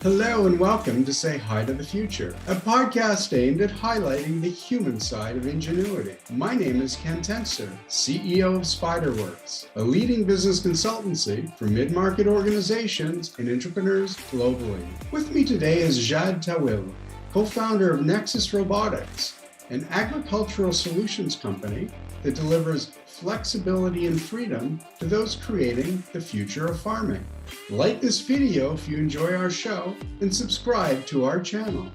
Hello and welcome to Say Hi to the Future, a podcast aimed at highlighting the human side of ingenuity. My name is Ken Tenser, CEO of SpyderWorks, a leading business consultancy for mid-market organizations and entrepreneurs globally. With me today is Jad Tawil, co-founder of Nexus Robotics, an agricultural solutions company that delivers flexibility and freedom to those creating the future of farming. Like this video if you enjoy our show and subscribe to our channel.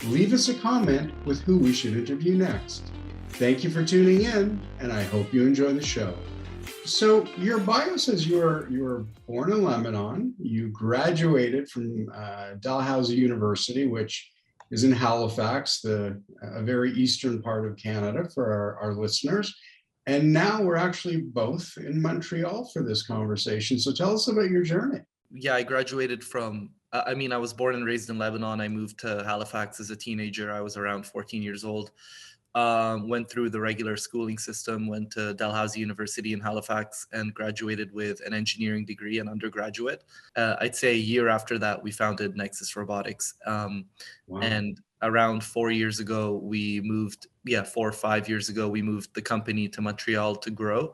Leave us a comment with who we should interview next. Thank you for tuning in, and I hope you enjoy the show. So your bio says you were born in Lebanon. You graduated from Dalhousie University, which is in Halifax, a very eastern part of Canada for our listeners. And now we're actually both in Montreal for this conversation. So tell us about your journey. Yeah, I graduated from, I was born and raised in Lebanon. I moved to Halifax as a teenager. I was around 14 years old. Went through the regular schooling system, went to Dalhousie University in Halifax and graduated with an engineering degree, an undergraduate. I'd say a year after that, we founded Nexus Robotics. Wow. And around 4 years ago, we moved, 4 or 5 years ago, we moved the company to Montreal to grow.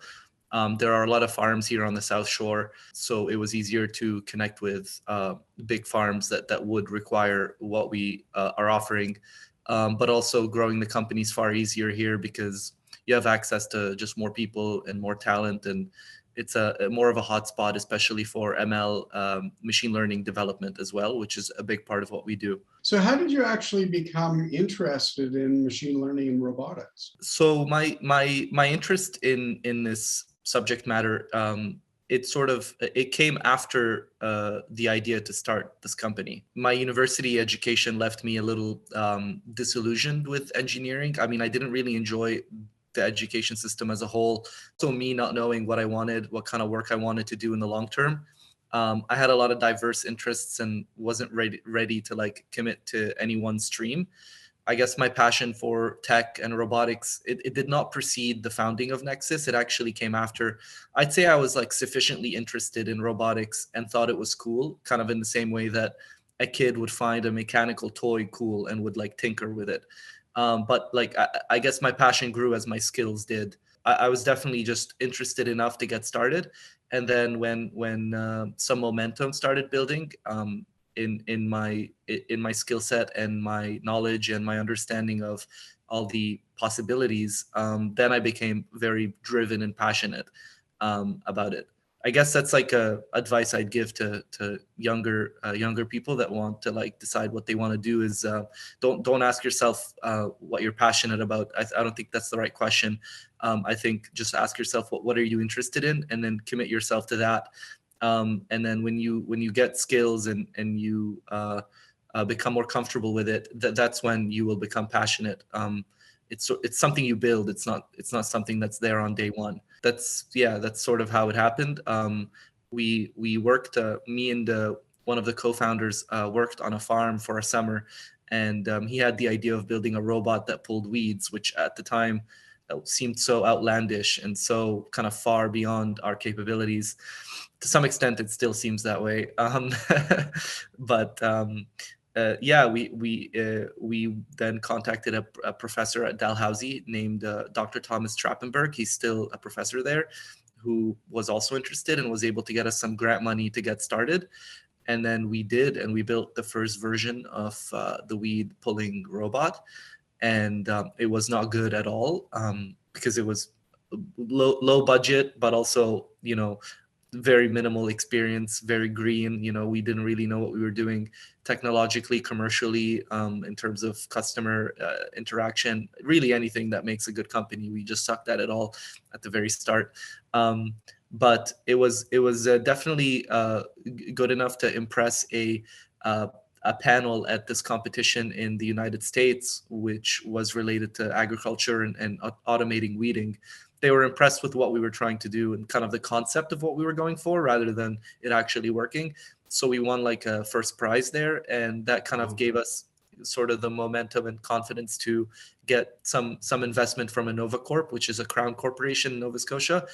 There are a lot of farms here on the South Shore, so it was easier to connect with big farms that would require what we are offering. But also growing the company is far easier here because you have access to just more people and more talent, and it's a more of a hotspot, especially for ML machine learning development as well, which is a big part of what we do. So how did you actually become interested in machine learning and robotics? So my interest in this subject matter, it came after the idea to start this company. My university education left me a little disillusioned with engineering. I didn't really enjoy the education system as a whole. So me not knowing what I wanted, what kind of work I wanted to do in the long term. I had a lot of diverse interests and wasn't ready to commit to any one stream. I guess my passion for tech and robotics, it did not precede the founding of Nexus. It actually came after. I'd say I was sufficiently interested in robotics and thought it was cool, kind of in the same way that a kid would find a mechanical toy cool and would tinker with it. But I guess my passion grew as my skills did. I was definitely just interested enough to get started. And then when some momentum started building, in my skill set and my knowledge and my understanding of all the possibilities, then I became very driven and passionate about it. I guess that's a advice I'd give to younger people that want to decide what they want to do is don't ask yourself what you're passionate about. I don't think that's the right question. I think just ask yourself what are you interested in, and then commit yourself to that. And then when you get skills and you become more comfortable with it, that's when you will become passionate. It's something you build. It's not something that's there on day one. That's sort of how it happened. We worked. Me and one of the co-founders worked on a farm for a summer, and he had the idea of building a robot that pulled weeds, which at the time seemed so outlandish and so kind of far beyond our capabilities. To some extent, it still seems that way. But we then contacted a professor at Dalhousie named Dr. Thomas Trappenberg. He's still a professor there, who was also interested and was able to get us some grant money to get started. And then we built the first version of the weed pulling robot. And it was not good at all because it was low budget, but also very minimal experience, very green. We didn't really know what we were doing technologically, commercially, in terms of customer interaction, really anything that makes a good company. We just sucked at it all at the very start. But it was definitely good enough to impress a panel at this competition in the United States, which was related to agriculture and automating weeding. They were impressed with what we were trying to do and kind of the concept of what we were going for rather than it actually working. So we won a first prize there, and that kind of gave us sort of the momentum and confidence to get some investment from InnovaCorp, which is a crown corporation in Nova Scotia.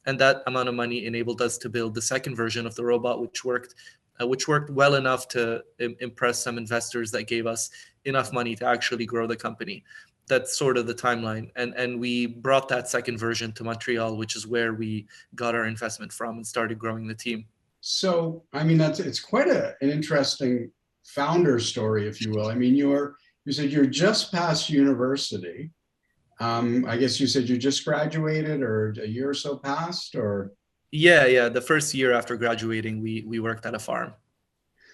And that amount of money enabled us to build the second version of the robot, which worked which worked well enough to impress some investors that gave us enough money to actually grow the company. That's sort of the timeline. And we brought that second version to Montreal, which is where we got our investment from and started growing the team. So, I mean, it's quite an interesting founder story, if you will. I mean, you said you're just past university. I guess you said you just graduated, or a year or so past, or Yeah. The first year after graduating, we worked at a farm.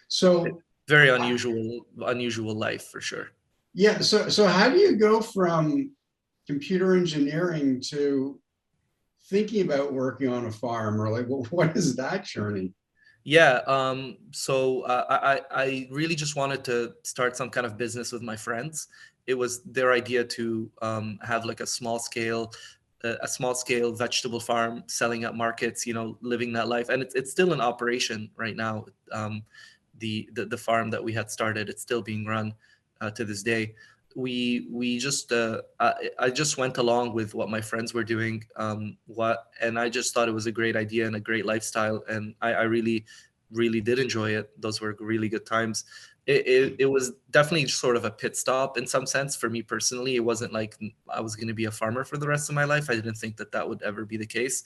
so. Very unusual life for sure. Yeah. So how do you go from computer engineering to thinking about working on a farm, or like, what is that journey? Yeah. So I really just wanted to start some kind of business with my friends. It was their idea to have like a small scale vegetable farm, selling at markets, living that life. And it's still in operation right now. The farm that we had started, it's still being run to this day. We just I just went along with what my friends were doing, and I just thought it was a great idea and a great lifestyle, and I really did enjoy it. Those were really good times. It was definitely sort of a pit stop in some sense for me personally. It wasn't like I was going to be a farmer for the rest of my life. I didn't think that would ever be the case.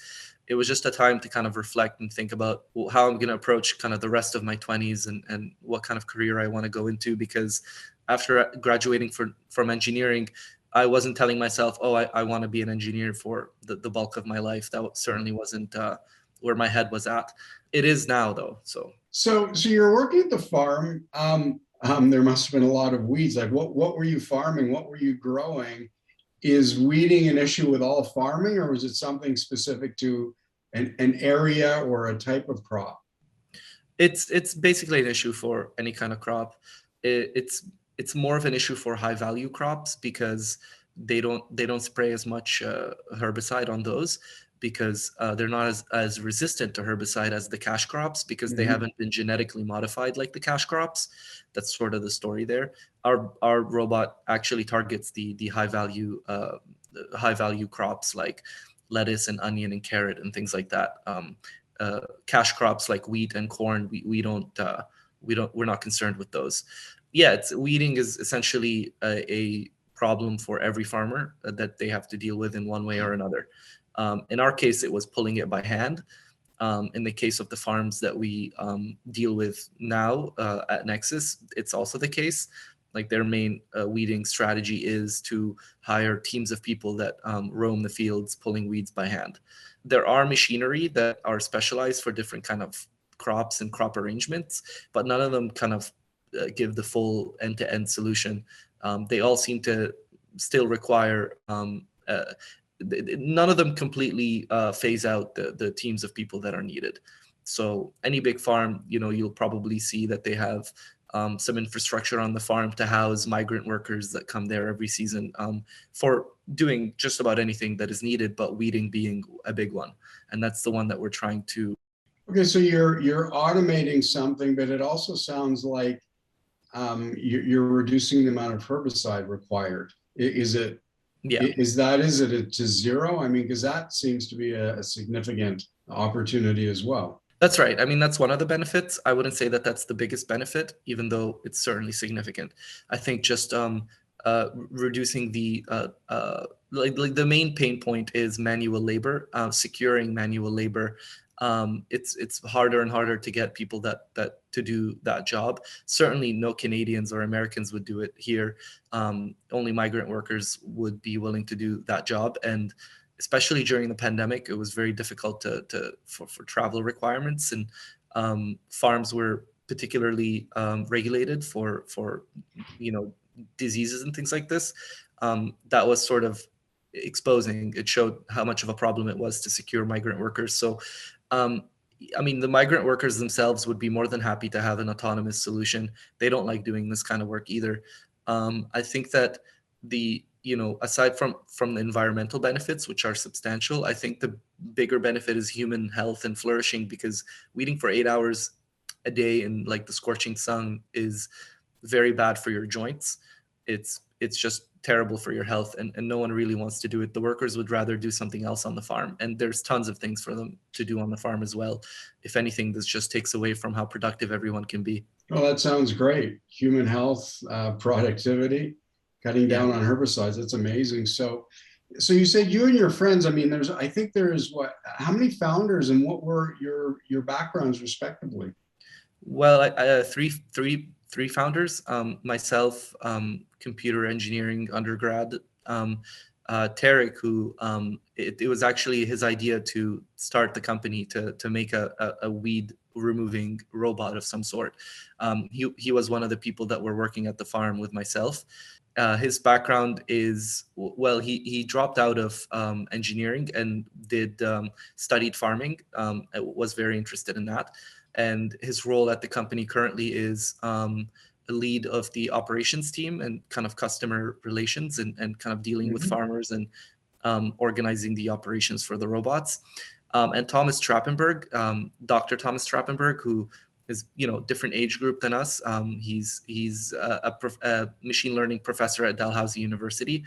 It was just a time to kind of reflect and think about how I'm going to approach kind of the rest of my 20s, and what kind of career I want to go into. Because after graduating from engineering, I wasn't telling myself, oh, I want to be an engineer for the bulk of my life. That certainly wasn't where my head was at. It is now, though. So you're working at the farm. There must have been a lot of weeds. Like, what were you farming? What were you growing? Is weeding an issue with all farming, or was it something specific to an area or a type of crop? It's basically an issue for any kind of crop. It's more of an issue for high value crops, because they don't spray as much herbicide on those, because they're not as resistant to herbicide as the cash crops, because they haven't been genetically modified like the cash crops. That's sort of the story there. Our robot actually targets the high value crops like lettuce and onion and carrot and things like that. Cash crops like wheat and corn, we're not concerned with those. Yeah, weeding is essentially a problem for every farmer that they have to deal with in one way or another. In our case, it was pulling it by hand. In the case of the farms that we deal with now at Nexus, it's also the case. Like, their main weeding strategy is to hire teams of people that roam the fields pulling weeds by hand. There are machinery that are specialized for different kind of crops and crop arrangements, but none of them kind of give the full end-to-end solution. They all seem to still require none of them completely phase out the teams of people that are needed. So any big farm, you'll probably see that they have some infrastructure on the farm to house migrant workers that come there every season for doing just about anything that is needed, but weeding being a big one. And that's the one that we're trying to. Okay, so you're automating something, but it also sounds like you're reducing the amount of herbicide required. Is it? Yeah. Is it to zero? I mean, because that seems to be a significant opportunity as well. That's right. I mean, that's one of the benefits. I wouldn't say that that's the biggest benefit, even though it's certainly significant. I think just reducing like the main pain point is manual labor, securing manual labor. It's harder and harder to get people that to do that job. Certainly, no Canadians or Americans would do it here. Only migrant workers would be willing to do that job, and especially during the pandemic, it was very difficult for travel requirements, and farms were particularly regulated for diseases and things like this. That was sort of exposing. It showed how much of a problem it was to secure migrant workers. So, I mean, the migrant workers themselves would be more than happy to have an autonomous solution. They don't like doing this kind of work either. I think that aside from the environmental benefits, which are substantial, I think the bigger benefit is human health and flourishing, because weeding for 8 hours a day in like the scorching sun is very bad for your joints. it's just terrible for your health, and no one really wants to do it. The workers would rather do something else on the farm, and there's tons of things for them to do on the farm as well. If anything, this just takes away from how productive everyone can be. Well, that sounds great. Human health, productivity, cutting Yeah. down on herbicides. That's amazing. So you said you and your friends. I mean, I think there's what? How many founders, and what were your backgrounds respectively? Well, three founders. Myself, computer engineering undergrad. Tarek, who it was actually his idea to start the company to make a weed removing robot of some sort. He was one of the people that were working at the farm with myself. His background is, well, he dropped out of engineering and did studied farming. Was very interested in that, and his role at the company currently is a lead of the operations team and kind of customer relations, and kind of dealing with Mhm. farmers and organizing the operations for the robots. And Thomas Trappenberg, Dr. Thomas Trappenberg, who is, different age group than us. He's a machine learning professor at Dalhousie University,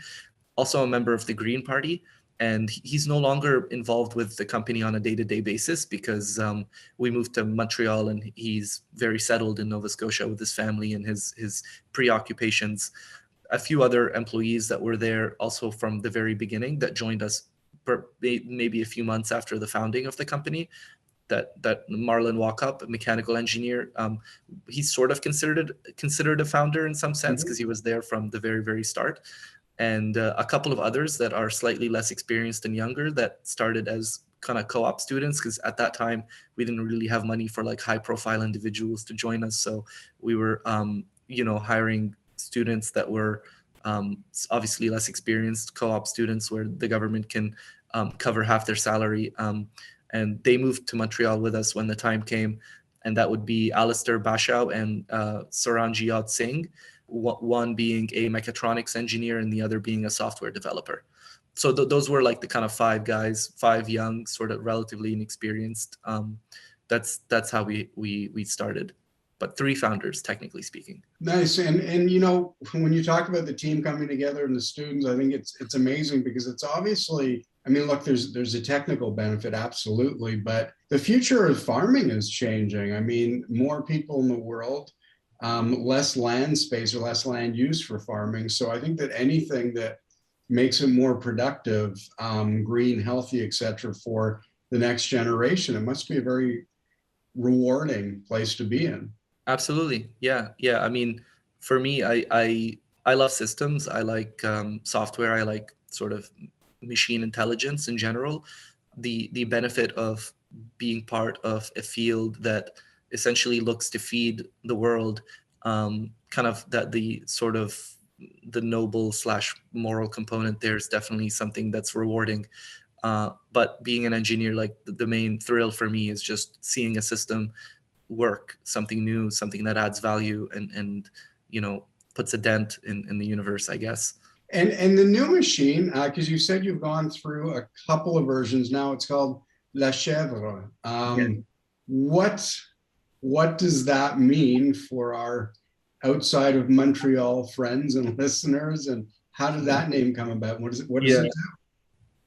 also a member of the Green Party, and he's no longer involved with the company on a day-to-day basis because we moved to Montreal, and he's very settled in Nova Scotia with his family and his preoccupations. A few other employees that were there also from the very beginning that joined us maybe a few months after the founding of the company. That Marlon Walkup, a mechanical engineer, he's sort of considered a founder in some sense Mhm. because he was there from the very, very start. And a couple of others that are slightly less experienced and younger that started as kind of co-op students, because at that time we didn't really have money for like high profile individuals to join us, so we were hiring students that were obviously less experienced, co-op students where the government can cover half their salary, and they moved to Montreal with us when the time came, and that would be Alistair Bashaw and Saranjit Singh, one being a mechatronics engineer and the other being a software developer. So those were like the kind of five guys, five young, sort of relatively inexperienced. That's how we started, but three founders, technically speaking. Nice. And when you talk about the team coming together and the students, I think it's amazing because it's obviously, I mean, look, there's a technical benefit, absolutely, but the future of farming is changing. I mean, more people in the world, less land space or less land use for farming. So I think that anything that makes it more productive, green, healthy, et cetera, for the next generation, it must be a very rewarding place to be in. Absolutely. Yeah. Yeah. I mean, for me, I love systems. I like software. I like sort of machine intelligence in general. The benefit of being part of a field that essentially looks to feed the world, kind of that the sort of the noble slash moral component there is definitely something that's rewarding. But being an engineer, like the main thrill for me is just seeing a system work, something new, something that adds value and puts a dent in the universe, I guess. And the new machine, because you said you've gone through a couple of versions now. It's called La Chèvre. Yeah. What what does that mean for our outside of Montreal friends and listeners? And how did that name come about? What is it? What does Yeah. it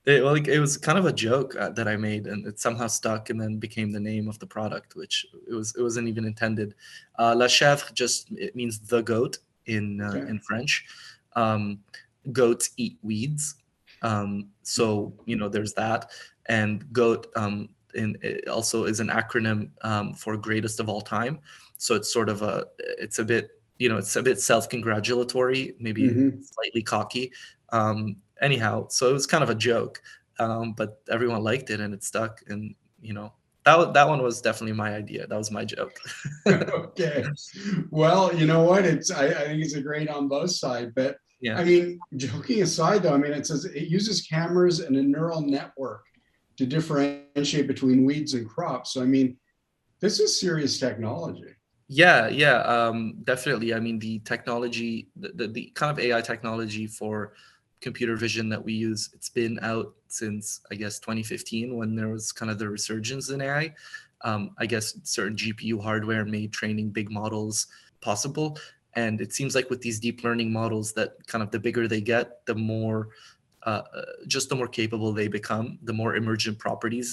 do? It was kind of a joke that I made, and it somehow stuck, and then became the name of the product, which it wasn't even intended. La chèvre just it means the goat Okay. in French. Um, Goats eat weeds, so there's that, and goat it also is an acronym for greatest of all time. So it's sort of it's a bit it's a bit self-congratulatory, maybe Hmm. slightly cocky. Anyhow, so it was kind of a joke, but everyone liked it and it stuck. And that one was definitely my idea. That was my joke. Okay. Well, you know what? I think it's a great on both sides. But Yeah. I mean, joking aside, though, I mean, it says it uses cameras and a neural network to differentiate between weeds and crops. So I mean, this is serious technology. Yeah, yeah, definitely. I mean, the technology, the kind of AI technology for computer vision that we use, it's been out since, I guess, 2015, when there was kind of the resurgence in AI. I guess certain GPU hardware made training big models possible. And it seems like with these deep learning models that kind of the bigger they get, the more just the more capable they become, the more emergent properties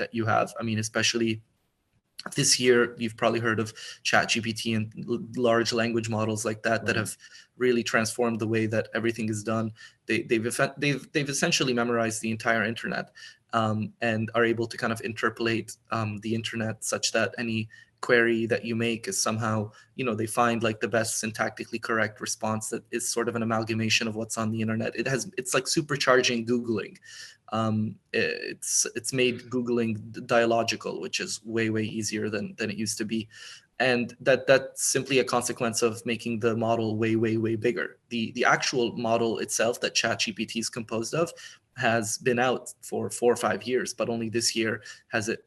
that you have. I mean, especially this year, you've probably heard of ChatGPT and large language models like that that have really transformed the way that everything is done. They've essentially memorized the entire internet, and are able to kind of interpolate the internet such that any query that you make is somehow, they find like the best syntactically correct response that is sort of an amalgamation of what's on the internet. It's like supercharging Googling. It's made Googling dialogical, which is way easier than it used to be. And that's simply a consequence of making the model way bigger. The actual model itself that ChatGPT is composed of has been out for 4 or 5 years, but only this year has it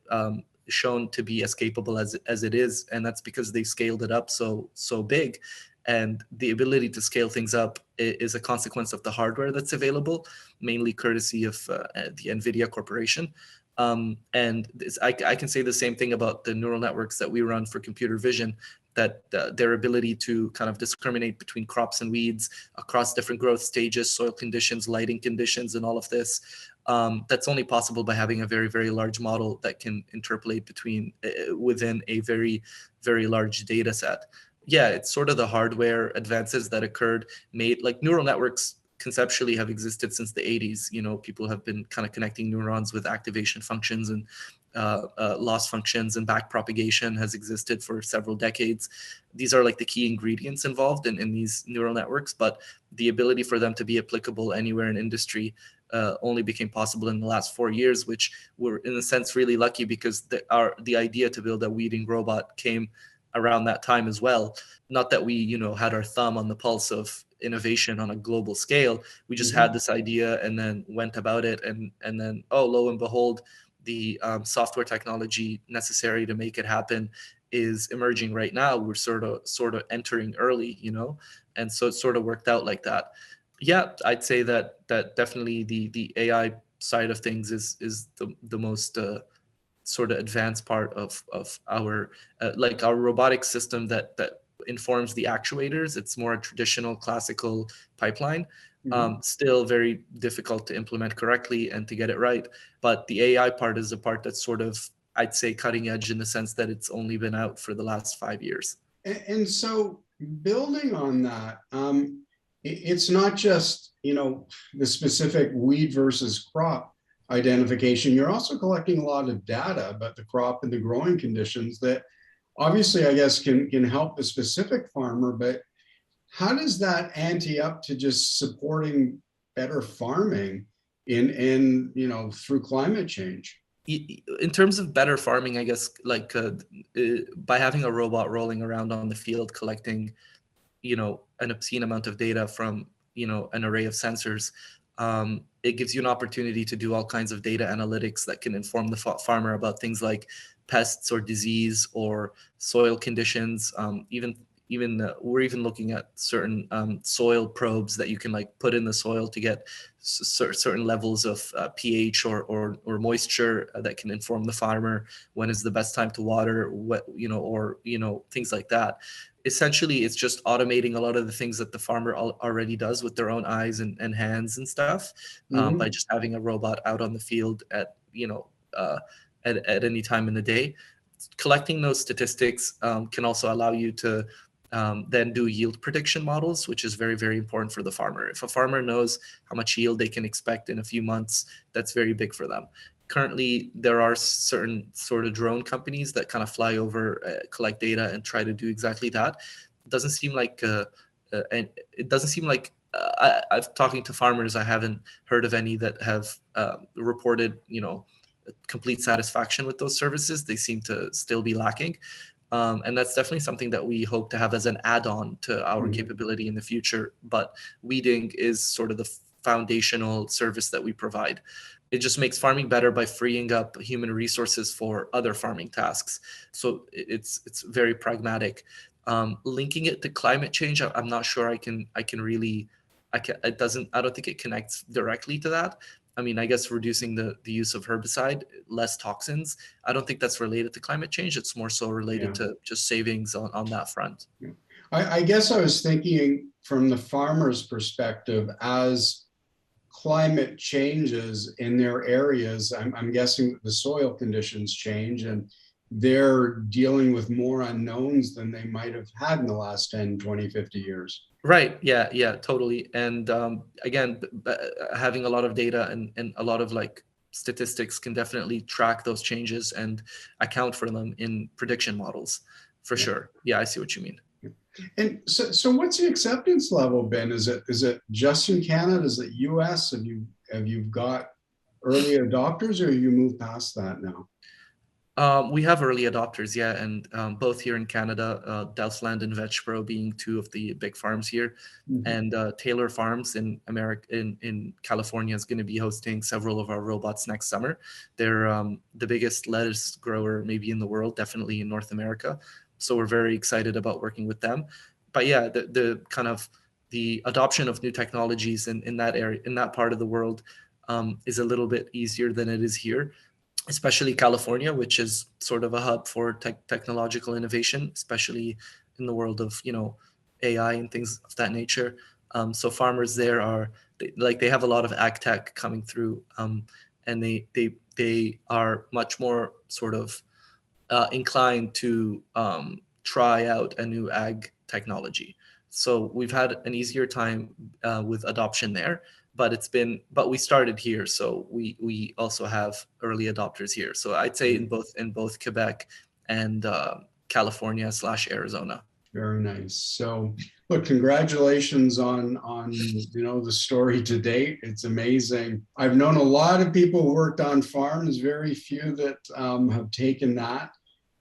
shown to be as capable as it is, and that's because they scaled it up so big. And the ability to scale things up is a consequence of the hardware that's available, mainly courtesy of the NVIDIA corporation. And I can say the same thing about the neural networks that we run for computer vision, that their ability to kind of discriminate between crops and weeds across different growth stages, soil conditions, lighting conditions, and all of this, that's only possible by having a very large model that can interpolate within a very large data set. Yeah, it's sort of the hardware advances that occurred made, like, neural networks conceptually have existed since the 80s. People have been kind of connecting neurons with activation functions and loss functions, and back propagation has existed for several decades. These are like the key ingredients involved in these neural networks, but the ability for them to be applicable anywhere in industry only became possible in the last 4 years, which we're in a sense really lucky, because the idea to build a weeding robot came around that time as well. Not that we, had our thumb on the pulse of innovation on a global scale. We just had this idea and then went about it, and then, oh, lo and behold, the software technology necessary to make it happen is emerging right now. We're sort of entering early, and so it sort of worked out like that. Yeah, I'd say that definitely the AI side of things is the most sort of advanced part of our like our robotic system that informs the actuators. It's more a traditional classical pipeline. Still very difficult to implement correctly and to get it right. But the AI part is the part that's sort of, I'd say, cutting edge, in the sense that it's only been out for the last 5 years. And so, building on that, it's not just, the specific weed versus crop identification. You're also collecting a lot of data about the crop and the growing conditions that obviously, I guess, can help the specific farmer. But how does that ante up to just supporting better farming through climate change? In terms of better farming, I guess, like by having a robot rolling around on the field collecting, an obscene amount of data from, an array of sensors, it gives you an opportunity to do all kinds of data analytics that can inform the farmer about things like pests or disease or soil conditions. We're even looking at certain soil probes that you can like put in the soil to get certain levels of pH or moisture that can inform the farmer when is the best time to water, things like that. Essentially, it's just automating a lot of the things that the farmer already does with their own eyes and hands and stuff, by just having a robot out on the field at any time in the day. Collecting those statistics can also allow you to then do yield prediction models, which is very important for the farmer. If a farmer knows how much yield they can expect in a few months, that's very big for them. Currently, there are certain sort of drone companies that kind of fly over, collect data, and try to do exactly that. It doesn't seem like, I've talking to farmers, I haven't heard of any that have reported, complete satisfaction with those services. They seem to still be lacking. And that's definitely something that we hope to have as an add-on to our capability in the future. But weeding is sort of the foundational service that we provide. It just makes farming better by freeing up human resources for other farming tasks. So it's very pragmatic. Linking it to climate change, I'm not sure I don't think it connects directly to that. I mean, I guess reducing the use of herbicide, less toxins, I don't think that's related to climate change. It's more so related to just savings on that front. I guess I was thinking from the farmer's perspective, as climate changes in their areas, I'm guessing the soil conditions change and they're dealing with more unknowns than they might have had in the last 10, 20, 50 years. Right. Yeah. Yeah. Totally. And again, having a lot of data and a lot of like statistics can definitely track those changes and account for them in prediction models, for Yeah. sure. Yeah, I see what you mean. And so what's the acceptance level been? Is it just in Canada? Is it US? Have you got early adopters or have you moved past that now? We have early adopters, yeah, and both here in Canada, Delftland and Vetchboro being two of the big farms here, Mhm. and Taylor Farms in America, in California, is going to be hosting several of our robots next summer. They're the biggest lettuce grower maybe in the world, definitely in North America. So we're very excited about working with them. But yeah, the kind of the adoption of new technologies in that area, in that part of the world, is a little bit easier than it is here, especially California, which is sort of a hub for technological innovation, especially in the world of AI and things of that nature. So farmers there are they have a lot of ag tech coming through, and they are much more sort of inclined to try out a new ag technology. So we've had an easier time with adoption there, but we started here, so we also have early adopters here. So I'd say in both Quebec and California / Arizona. Very nice. So, look, congratulations on the story to date. It's amazing. I've known a lot of people who worked on farms. Very few that have taken that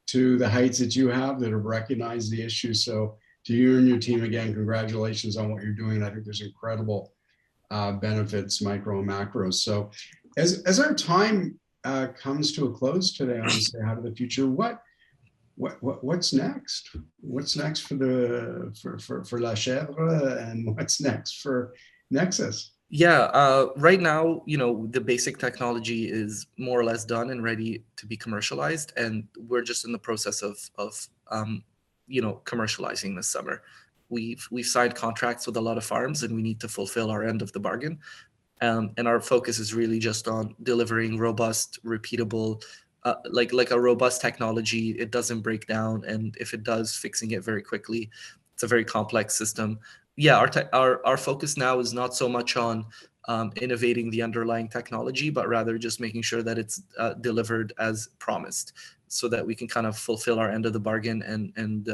to the heights that you have, that have recognized the issue. So, to you and your team again, congratulations on what you're doing. I think there's incredible benefits, micro and macro. So, as our time comes to a close today on Say Hi to the Future, what's next? What's next for La Chèvre, and what's next for Nexus? Yeah, right now, the basic technology is more or less done and ready to be commercialized, and we're just in the process of commercializing this summer. We've signed contracts with a lot of farms, and we need to fulfill our end of the bargain. And our focus is really just on delivering robust, repeatable, like a robust technology. It doesn't break down, and if it does, fixing it very quickly. It's a very complex system. Yeah, our focus now is not so much on innovating the underlying technology, but rather just making sure that it's delivered as promised, so that we can kind of fulfill our end of the bargain and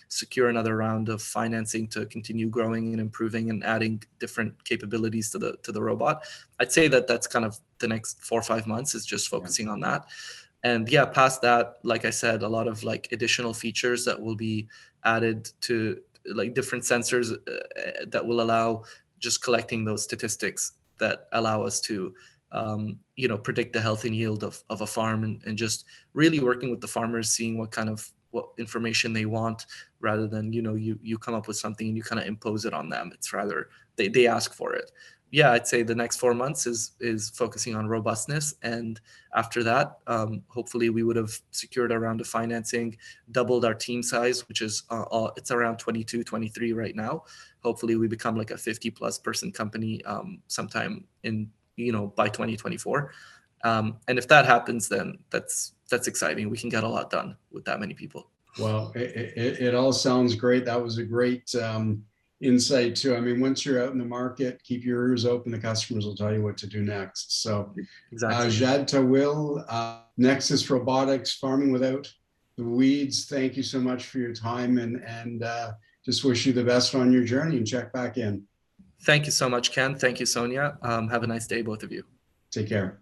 secure another round of financing to continue growing and improving and adding different capabilities to the robot. I'd say that that's kind of the next 4 or 5 months is just focusing on that. And yeah, past that, like I said, a lot of like additional features that will be added to like different sensors that will allow just collecting those statistics that allow us to predict the health and yield of a farm, and just really working with the farmers, seeing what information they want, rather than you come up with something and you kind of impose it on them. It's rather they ask for it. Yeah, I'd say the next 4 months is focusing on robustness, and after that, hopefully we would have secured a round of financing, doubled our team size, which is it's around 22, 23 right now. Hopefully we become like a 50 plus person company sometime in by 2024. And if that happens, then that's exciting. We can get a lot done with that many people. Well, it all sounds great. That was a great insight too. I mean, once you're out in the market, keep your ears open. The customers will tell you what to do next. So, Exactly. Jad Tawil, Nexus Robotics, Farming Without the Weeds. Thank you so much for your time, and just wish you the best on your journey, and check back in. Thank you so much, Ken. Thank you, Sonia. Have a nice day, both of you. Take care.